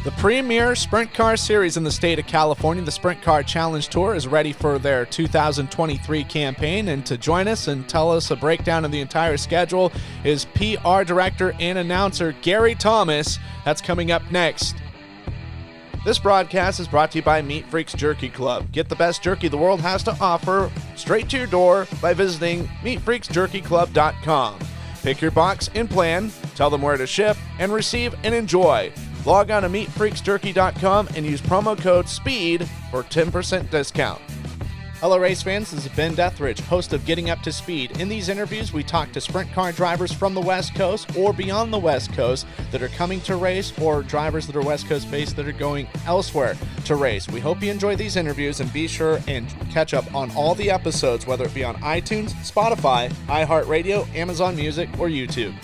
The premier sprint car series in the state of California, the Sprint Car Challenge Tour, is ready for their 2023 campaign. And to join us and tell us a breakdown of the entire schedule is PR director and announcer Gary Thomas. That's coming up next. This broadcast is brought to you by Meat Freaks Jerky Club. Get the best jerky the world has to offer straight to your door by visiting meatfreaksjerkyclub.com. Pick your box and plan, tell them where to ship, and receive and enjoy. Log on to meatfreaksjerky.com and use promo code SPEED for 10% discount. Hello race fans, this is Ben Deathridge, host of Getting Up to Speed. In these interviews, we talk to sprint car drivers from the West Coast or beyond the West Coast that are coming to race, or drivers that are West Coast based that are going elsewhere to race. We hope you enjoy these interviews, and be sure and catch up on all the episodes, whether it be on iTunes, Spotify, iHeartRadio, Amazon Music, or YouTube.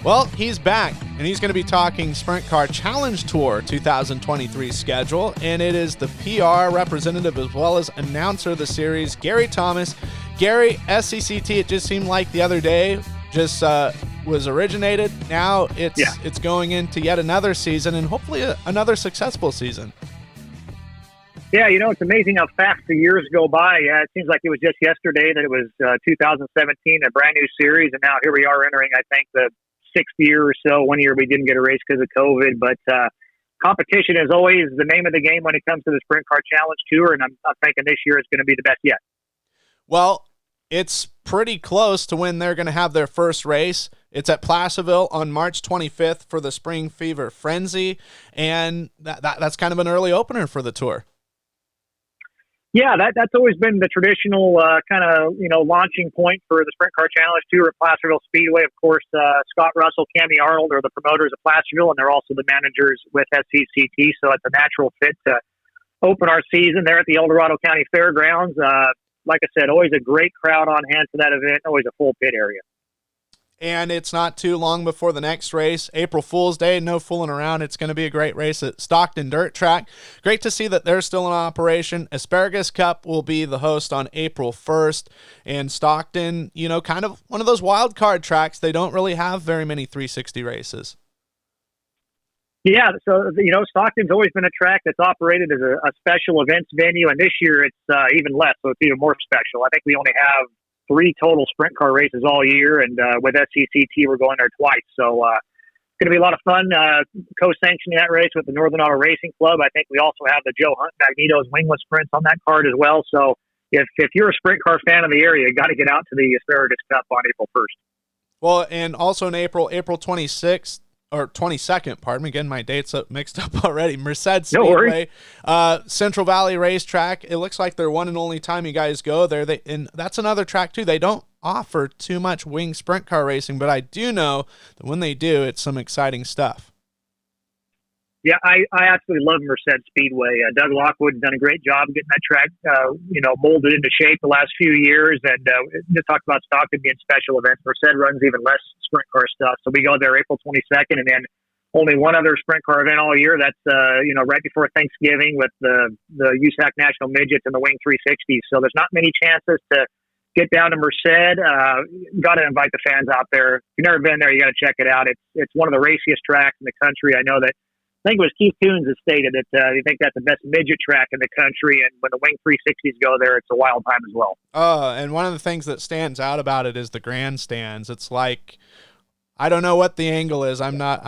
Well, he's back, and he's going to be talking Sprint Car Challenge Tour 2023 schedule, and it is the PR representative as well as announcer of the series, Gary Thomas. Gary, SCCT, it just seemed like the other day just was originated. Now it's going into yet another season, and hopefully another successful season. Yeah, it's amazing how fast the years go by. It seems like it was just yesterday that it was 2017, a brand new series, and now here we are entering, I think, the sixth year or so. One year we didn't get a race because of COVID, but competition is always the name of the game when it comes to the Sprint Car Challenge Tour, and I'm thinking this year is going to be the best yet. Well, it's pretty close to when they're going to have their first race. It's at Placerville on March 25th for the Spring Fever Frenzy, and that's kind of an early opener for the tour. Yeah, that's always been the traditional kind of, launching point for the Sprint Car Challenge Tour at Placerville Speedway. Of course, Scott Russell, Cammy Arnold are the promoters of Placerville, and they're also the managers with SCCT, so it's a natural fit to open our season there at the El Dorado County Fairgrounds. Like I said, always a great crowd on hand for that event, always a full pit area. And it's not too long before the next race, April Fool's Day. No fooling around. It's going to be a great race at Stockton Dirt Track. Great to see that they're still in operation. Asparagus Cup will be the host on April 1st. And Stockton, kind of one of those wild card tracks. They don't really have very many 360 races. Yeah, so, Stockton's always been a track that's operated as a special events venue. And this year it's even less, so it's even more special. I think we only have 3 total sprint car races all year, and with SCCT we're going there twice, so it's going to be a lot of fun co-sanctioning that race with the Northern Auto Racing Club. I think we also have the Joe Hunt Magneto's Wingless Sprints on that card as well, so if you're a sprint car fan of the area, you got to get out to the Asparagus Cup on April 1st. Well, and also in April 26th, or 22nd, pardon me, again, my dates mixed up already. Merced Speedway, Central Valley Racetrack. It looks like they're one and only time you guys go there. And that's another track, too. They don't offer too much wing sprint car racing, but I do know that when they do, it's some exciting stuff. Yeah, I absolutely love Merced Speedway. Doug Lockwood's done a great job getting that track, molded into shape the last few years. And just talked about Stockton being special events. Merced runs even less sprint car stuff. So we go there April 22nd, and then only one other sprint car event all year. That's, right before Thanksgiving with the USAC National Midgets and the Wing 360s. So there's not many chances to get down to Merced. Got to invite the fans out there. If you've never been there, you got to check it out. It's one of the raciest tracks in the country. I know that. I think it was Keith Coons that stated that they think that's the best midget track in the country, and when the Wing 360s go there, it's a wild time as well. And one of the things that stands out about it is the grandstands. It's like, I don't know what the angle is. I'm not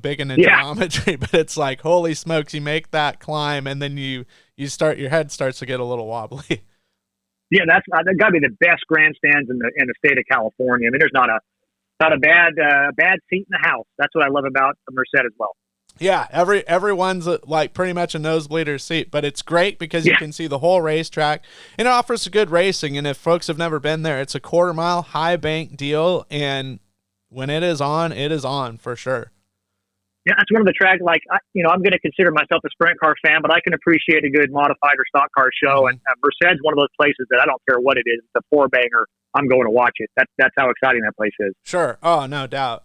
big into geometry, but it's like, holy smokes, you make that climb, and then your head starts to get a little wobbly. Yeah, that's got to be the best grandstands in the state of California. I mean, there's not a bad seat in the house. That's what I love about Merced as well. Yeah, everyone's like pretty much a nosebleeder seat, but it's great because you can see the whole racetrack, and it offers good racing. And if folks have never been there, it's a quarter-mile high bank deal, and when it is on for sure. Yeah, that's one of the tracks. Like, I'm going to consider myself a sprint car fan, but I can appreciate a good modified or stock car show. And Merced's one of those places that I don't care what it is. It's a four-banger. I'm going to watch it. That's how exciting that place is. Sure. Oh, no doubt.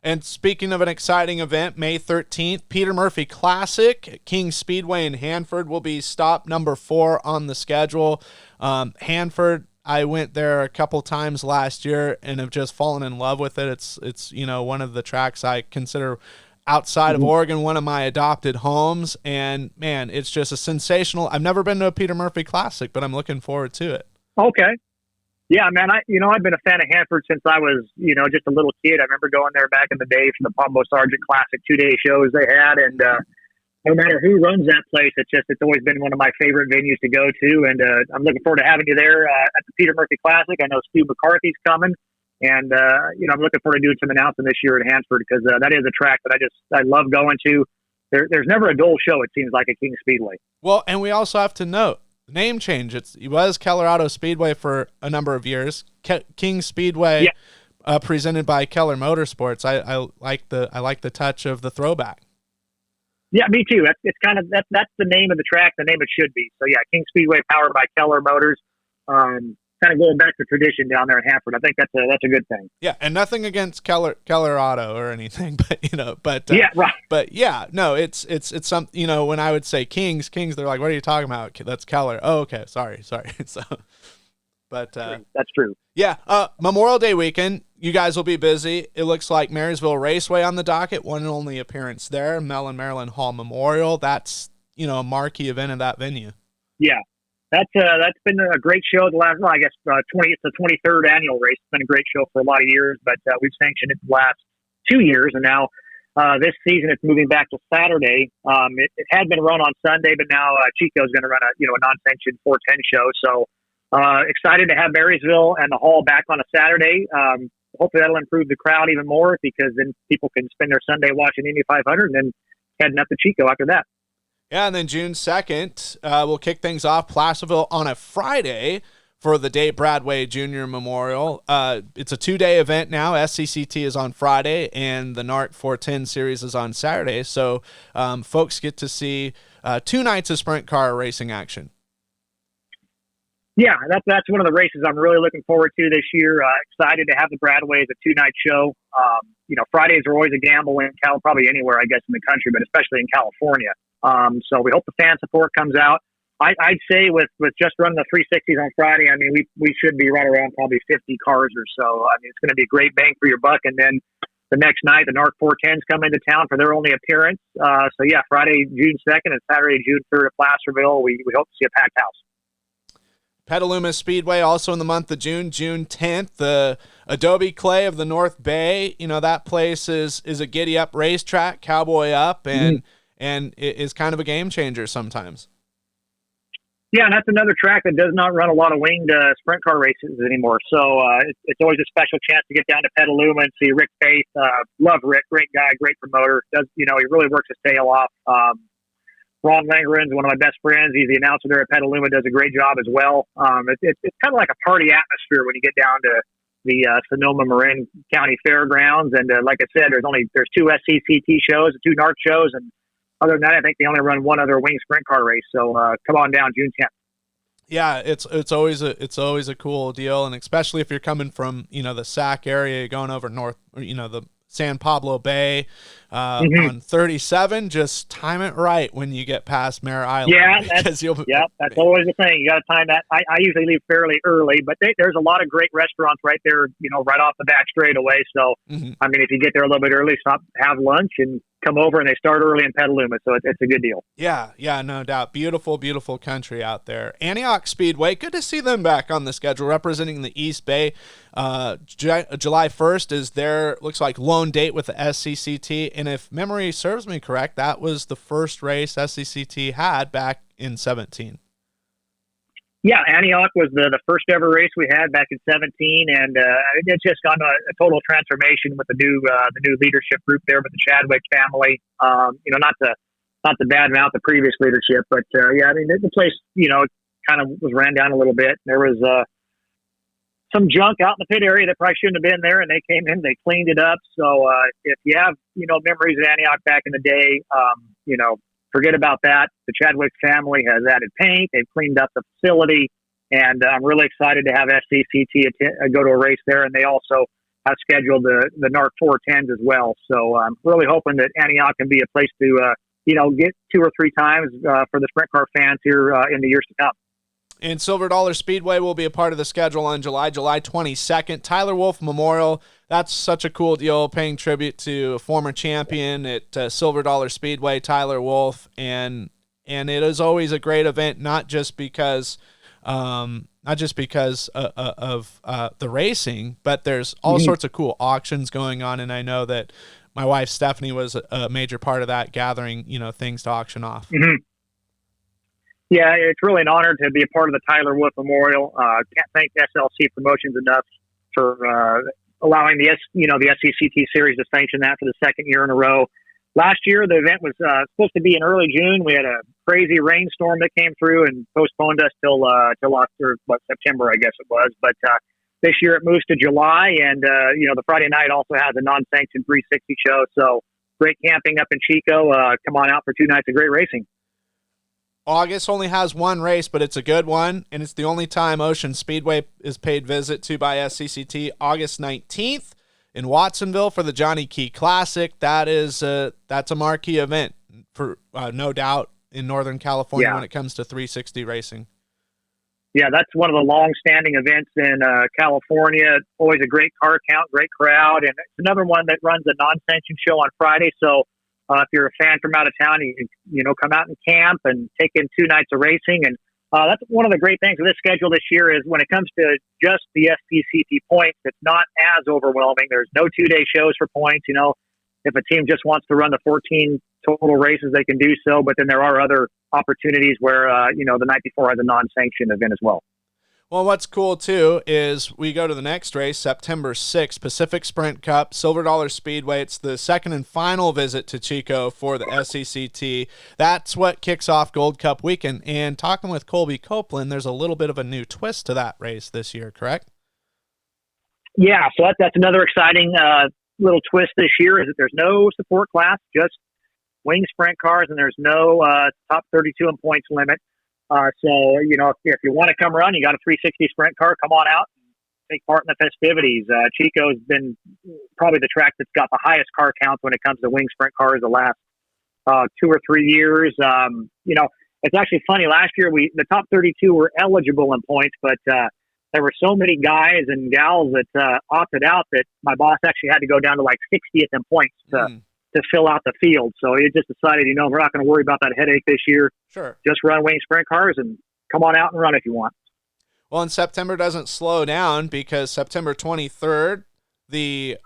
And speaking of an exciting event, May 13th, Peter Murphy Classic, King Speedway in Hanford will be stop number 4 on the schedule. Hanford, I went there a couple times last year and have just fallen in love with it. It's one of the tracks I consider outside of Oregon, one of my adopted homes. And, man, it's just a sensational – I've never been to a Peter Murphy Classic, but I'm looking forward to it. Okay. Yeah, man, I've been a fan of Hanford since I was, just a little kid. I remember going there back in the day for the Pombo Sargent Classic 2-day shows they had. And no matter who runs that place, it's always been one of my favorite venues to go to. And I'm looking forward to having you there at the Peter Murphy Classic. I know Steve McCarthy's coming. And, I'm looking forward to doing some announcing this year at Hanford because that is a track that I love going to. There's never a dull show, it seems like, at King Speedway. Well, and we also have to note, name change. It was Keller Auto Speedway for a number of years. King Speedway, presented by Keller Motorsports. I like the touch of the throwback. Yeah, me too. That's the name of the track, the name it should be. So yeah, King Speedway powered by Keller Motors. Kind of going back to tradition down there in Hanford. I think that's a good thing. Yeah, and nothing against Keller Auto or anything, but yeah, right. But yeah, no, it's some, when I would say Kings, they're like, what are you talking about? That's Keller. Oh, okay, sorry. So, but that's true. Yeah, Memorial Day weekend, you guys will be busy. It looks like Marysville Raceway on the docket, one and only appearance there. Mellon Maryland Hall Memorial. That's a marquee event in that venue. Yeah. That's been a great show. The last, it's the 23rd annual race. It's been a great show for a lot of years, but we've sanctioned it the last 2 years, and now this season it's moving back to Saturday. It had been run on Sunday, but now Chico's going to run a non-sanctioned 410 show. So excited to have Marysville and the Hall back on a Saturday. Hopefully that'll improve the crowd even more because then people can spend their Sunday watching Indy 500 and then heading up to Chico after that. Yeah, and then June 2nd, we'll kick things off Placerville on a Friday for the Dave Bradway Jr. Memorial. It's a 2-day event now. SCCT is on Friday, and the NART 410 Series is on Saturday. So folks get to see 2 nights of sprint car racing action. Yeah, that's one of the races I'm really looking forward to this year. Excited to have the Bradway as a 2-night show. Fridays are always a gamble in probably anywhere, I guess, in the country, but especially in California. So we hope the fan support comes out. I'd say with just running the 360s on Friday, I mean, we should be right around probably 50 cars or so. I mean, it's going to be a great bang for your buck. And then the next night, the NARC 410s come into town for their only appearance. So yeah, Friday, June 2nd and Saturday, June 3rd at Placerville. We hope to see a packed house. Petaluma Speedway also in the month of June 10th. The Adobe Clay of the North Bay, that place is a giddy-up racetrack, cowboy up, and it is kind of a game changer sometimes. Yeah, and that's another track that does not run a lot of winged sprint car races anymore. So it's always a special chance to get down to Petaluma and see Rick Faith. Love Rick, great guy, great promoter. He really works his tail off. Ron Langren's one of my best friends. He's the announcer there at Petaluma, does a great job as well. It's kind of like a party atmosphere when you get down to the Sonoma Marin County Fairgrounds. And like I said, there's 2 SCCT shows, 2 NARC shows, and other than that, I think they only run one other wing sprint car race. So come on down June 10th. Yeah, it's always a cool deal, and especially if you're coming from the SAC area, going over north, the San Pablo Bay on 37. Just time it right when you get past Mare Island. Yeah, that's always the thing. You got to time that. I usually leave fairly early, but there's a lot of great restaurants right there, right off the back straightaway. So, I mean, if you get there a little bit early, stop, have lunch, and come over, and they start early in Petaluma, so it's a good deal. Yeah, no doubt. Beautiful, beautiful country out there. Antioch Speedway, good to see them back on the schedule, representing the East Bay. July 1st is their, looks like, lone date with the SCCT, and if memory serves me correct, that was the first race SCCT had back in 17. Yeah, Antioch was the first ever race we had back in 17, and it's just gone a total transformation with the new leadership group there with the Chadwick family. Not to badmouth the previous leadership, but I mean the place kind of was ran down a little bit. There was some junk out in the pit area that probably shouldn't have been there, and they came in, they cleaned it up. So if you have memories of Antioch back in the day, forget about that. The Chadwick family has added paint. They've cleaned up the facility, and I'm really excited to have SCCT go to a race there. And they also have scheduled the NARC 410s as well. So I'm really hoping that Antioch can be a place to, get 2 or 3 times for the sprint car fans here in the years to come. And Silver Dollar Speedway will be a part of the schedule on July 22nd. Tyler Wolf Memorial, That's such a cool deal, paying tribute to a former champion at Silver Dollar Speedway, Tyler Wolf, and it is always a great event, not just because of the racing, but there's all sorts of cool auctions going on, and I know that my wife Stephanie was a major part of that, gathering things to auction off. Mm-hmm. Yeah, it's really an honor to be a part of the Tyler Wolf Memorial. Can't thank SLC Promotions enough for allowing the SCCT series to sanction that for the second year in a row. Last year, the event was supposed to be in early June. We had a crazy rainstorm that came through and postponed us till September, I guess it was. But this year it moves to July, and the Friday night also has a non-sanctioned 360 show. So great camping up in Chico. Come on out for 2 nights of great racing. August only has one race, but it's a good one, and it's the only time Ocean Speedway is paid visit to by SCCT. August 19th. In Watsonville for the Johnny Key Classic. That's a marquee event for no doubt in Northern California when it comes to 360 racing. Yeah, that's one of the long-standing events in California. Always a great car count, great crowd, and it's another one that runs a non-sanctioned show on Friday. So if you're a fan from out of town, you can come out and camp and take in 2 nights of racing. And that's one of the great things of this schedule this year is when it comes to just the SCCT points, it's not as overwhelming. There's no 2-day shows for points. If a team just wants to run the 14 total races, they can do so. But then there are other opportunities where, the night before has a non-sanctioned event as well. Well, what's cool, too, is we go to the next race, September 6th, Pacific Sprint Cup, Silver Dollar Speedway. It's the second and final visit to Chico for the SCCT. That's what kicks off Gold Cup weekend. And talking with Colby Copeland, there's a little bit of a new twist to that race this year, correct? Yeah, so that's another exciting little twist this year is that there's no support class, just wing sprint cars, and there's no top 32 in points limit. So, if you want to come run, you got a 360 sprint car, come on out and take part in the festivities. Chico's been probably the track that's got the highest car count when it comes to wing sprint cars the last 2 or 3 years. It's actually funny. Last year, the top 32 were eligible in points, but there were so many guys and gals that opted out that my boss actually had to go down to like 60th in points to fill out the field. So he just decided, we're not going to worry about that headache this year. Sure. Just run wing sprint cars and come on out and run if you want. Well, and September doesn't slow down because September 23rd, the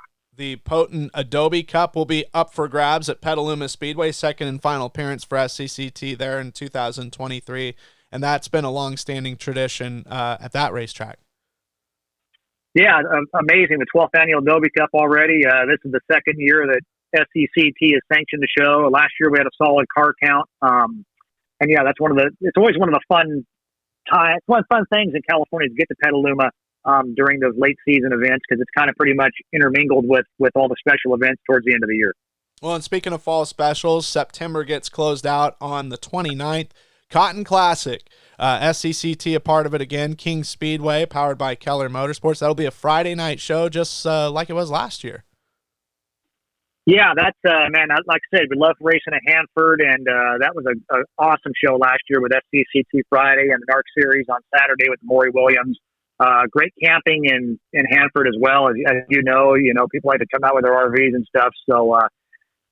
potent Adobe Cup will be up for grabs at Petaluma Speedway, second and final appearance for SCCT there in 2023. And that's been a long-standing tradition at that racetrack. Yeah, amazing. The 12th annual Adobe Cup already. This is the second year that SCCT has sanctioned the show. Last year we had a solid car count. And yeah, it's always one of the fun things in California to get to Petaluma during those late season events because it's kind of pretty much intermingled with all the special events towards the end of the year. Well, and speaking of fall specials, September gets closed out on the 29th. Cotton Classic, SCCT a part of it again. King Speedway, powered by Keller Motorsports. That'll be a Friday night show, just like it was last year. Yeah, that's like I said, we love racing at Hanford, and that was an awesome show last year with SCCT Friday and the NARC Series on Saturday with Maury Williams. Great camping in Hanford as well. As you know, people like to come out with their RVs and stuff. So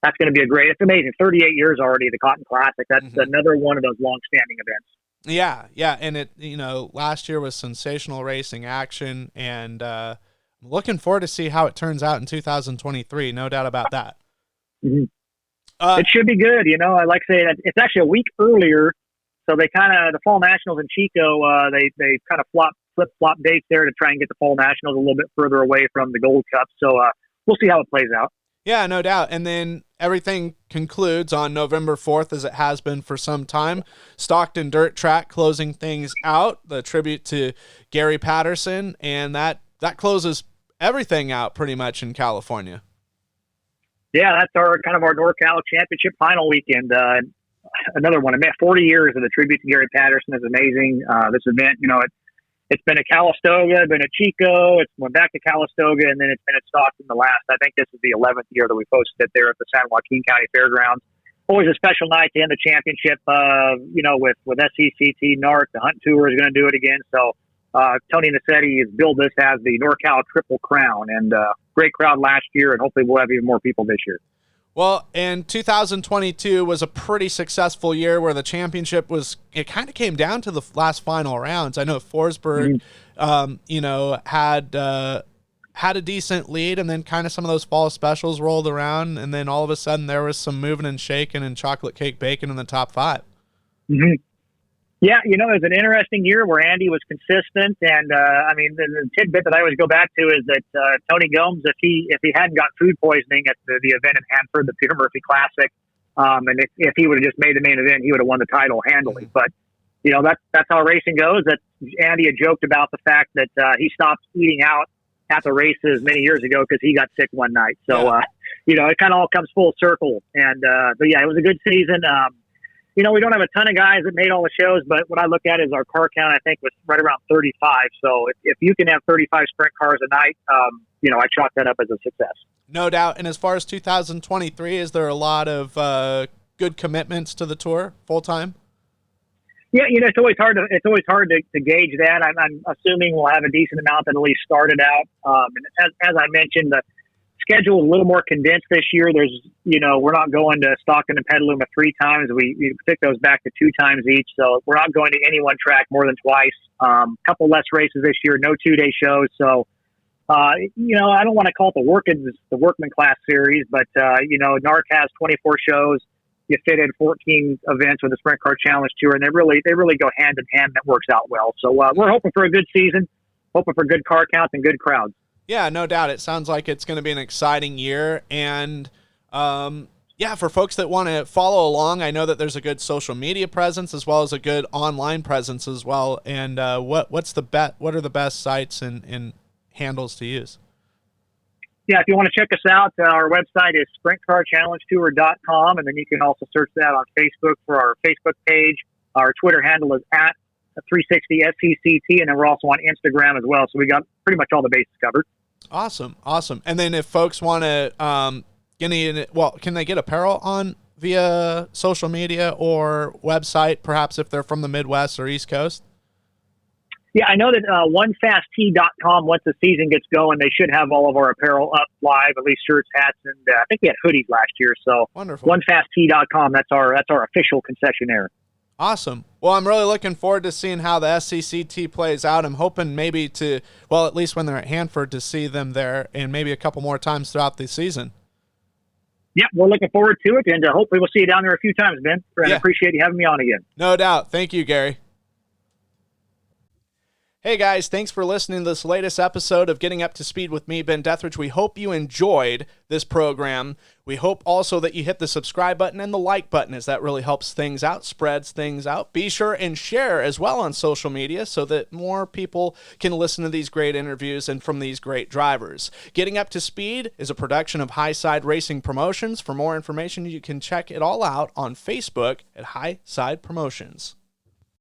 that's going to be it's amazing. 38 years already, the Cotton Classic. That's another one of those long-standing events. Yeah. And it, last year was sensational racing action, and I'm looking forward to see how it turns out in 2023. No doubt about that. Mm-hmm. It should be good. I like to say that it's actually a week earlier. So they the Fall Nationals in Chico, they kind of flip-flop dates there to try and get the Fall Nationals a little bit further away from the Gold Cup. So we'll see how it plays out. Yeah, no doubt. And then everything concludes on November 4th, as it has been for some time. Stockton Dirt Track closing things out, the tribute to Gary Patterson, and that closes everything out pretty much in California. Yeah, that's our NorCal Championship final weekend. Another one. 40 years of the tribute to Gary Patterson is amazing. This event, it's been at Calistoga, been at Chico, it's went back to Calistoga, and then it's been at Stockton the last. I think this is the 11th year that we hosted it there at the San Joaquin County Fairgrounds. Always a special night to end the championship, with SCCT, NARC. The Hunt Tour is going to do it again. So Tony Nassetti has billed this as the NorCal Triple Crown, and great crowd last year, and hopefully we'll have even more people this year. Well, and 2022 was a pretty successful year where the championship it kind of came down to the last final rounds. I know Forsberg, had a decent lead, and then kind of some of those fall specials rolled around, and then all of a sudden there was some moving and shaking and chocolate cake bacon in the top 5. Mm-hmm. Yeah, it was an interesting year where Andy was consistent, and the tidbit that I always go back to is that Tony Gomes, if he hadn't got food poisoning at the event in Hanford, the Peter Murphy Classic, and if he would have just made the main event, he would have won the title handily. But that's how racing goes. That Andy had joked about the fact that he stopped eating out at the races many years ago because he got sick one night. So it kind of all comes full circle. And but yeah, it was a good season. We don't have a ton of guys that made all the shows, but what I look at is our car count, I think, was right around 35. So if you can have 35 sprint cars a night, I chalk that up as a success. No doubt. And as far as 2023, is there a lot of good commitments to the tour full time? Yeah, it's always hard to gauge that. I'm assuming we'll have a decent amount that at least started out. And as I mentioned, the schedule is a little more condensed this year. There's, we're not going to Stockton and Petaluma 3 times. We pick those back to 2 times each. So we're not going to any one track more than twice. Couple less races this year, no 2-day shows. So, I don't want to call it the workman class series, but, NARC has 24 shows. You fit in 14 events with the Sprint Car Challenge Tour, and they really go hand in hand. That works out well. So we're hoping for a good season, hoping for good car counts and good crowds. Yeah, no doubt. It sounds like it's going to be an exciting year. And, for folks that want to follow along, I know that there's a good social media presence as well as a good online presence as well. And what are the best sites and handles to use? Yeah, if you want to check us out, our website is sprintcarchallengetour.com, and then you can also search that on Facebook for our Facebook page. Our Twitter handle is at 360SCCT, and then we're also on Instagram as well. So we got pretty much all the bases covered. Awesome. And then if folks want to, can they get apparel on via social media or website, perhaps if they're from the Midwest or East Coast? Yeah, I know that onefasttee.com, once the season gets going, they should have all of our apparel up live, at least shirts, hats, and I think we had hoodies last year. So wonderful. Onefasttee.com, that's our official concessionaire. Awesome. Well, I'm really looking forward to seeing how the SCCT plays out. I'm hoping maybe at least when they're at Hanford, to see them there and maybe a couple more times throughout the season. Yeah, we're looking forward to it, and hopefully we'll see you down there a few times, Ben. I appreciate you having me on again. No doubt. Thank you, Gary. Hey guys, thanks for listening to this latest episode of Getting Up to Speed with me, Ben Deatherage. We hope you enjoyed this program. We hope also that you hit the subscribe button and the like button, as that really helps things out, spreads things out. Be sure and share as well on social media so that more people can listen to these great interviews and from these great drivers. Getting Up to Speed is a production of Highside Racing Promotions. For more information, you can check it all out on Facebook at Highside Promotions.